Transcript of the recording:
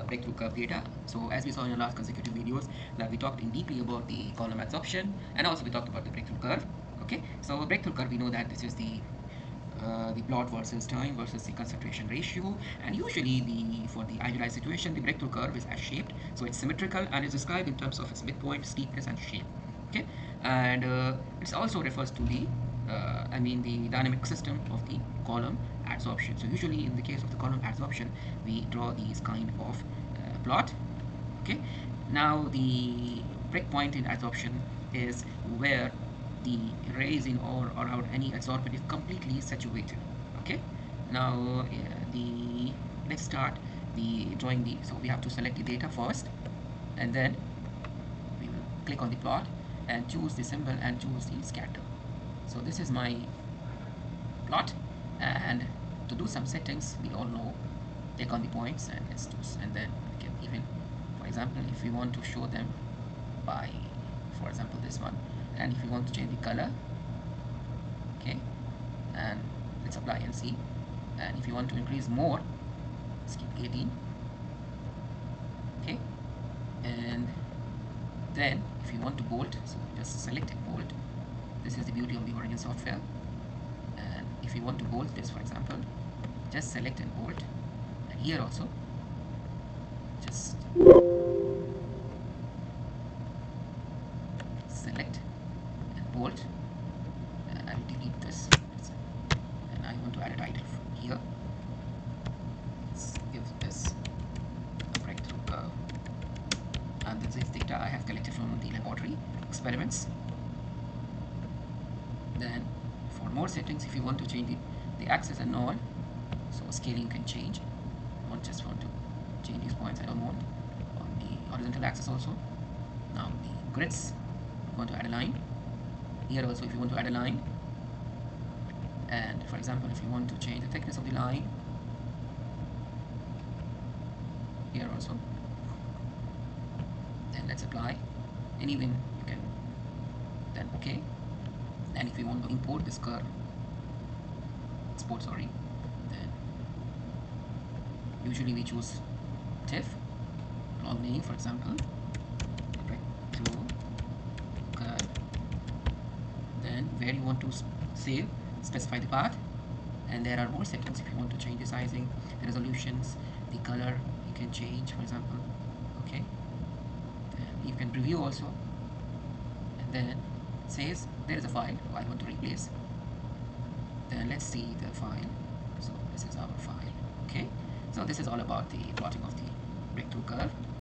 breakthrough curve data. So as we saw in the last consecutive videos, that we talked in deeply about the column adsorption, and also we talked about the breakthrough curve. Okay, so breakthrough curve, we know that this is the plot versus time versus the concentration ratio, and usually for the idealized situation, the breakthrough curve is as shaped, so it's symmetrical and is described in terms of its midpoint, steepness, and shape. Okay, and it also refers to the dynamic system of the column adsorption. So usually in the case of the column adsorption, we draw these kind of plot. Okay, now the breakpoint in adsorption is where the rays in or around any adsorbent is completely saturated. Okay, now the let's start the drawing the. So we have to select the data first, and then we will click on the plot and choose the symbol and choose the scatter. So this is my plot, and to do some settings, we all know, click on the points and let's choose, and then we can even, for example, if we want to show them by, for example, this one, and if we want to change the color, okay, and let's apply and see, and if you want to increase more, let's keep 18, okay, and then if you want to bold, so just select bold. This is the beauty of the Origin software. And if you want to bold this, for example, just select and bold, and here also just select and bold, and I will delete this, and I want to add a title from here. Let's give this a breakthrough curve, and this is data I have collected from the laboratory experiments. Then for more settings, if you want to change the axis and all, so scaling you can change. I don't just want to change these points, I don't want on the horizontal axis also. Now the grids, I'm going to add a line here also if you want to add a line, and for example if you want to change the thickness of the line here also, then let's apply, and even you can then okay. And if we want to import this curve, then usually we choose TIFF, long name, for example, breakthrough curve. Then where you want to save, specify the path, and there are more settings if you want to change the sizing, the resolutions, the color you can change, for example. Okay, then you can preview also, and then it says there is a file I want to replace. Then let's see the file. So this is our file. Okay, so this is all about the plotting of the breakthrough curve.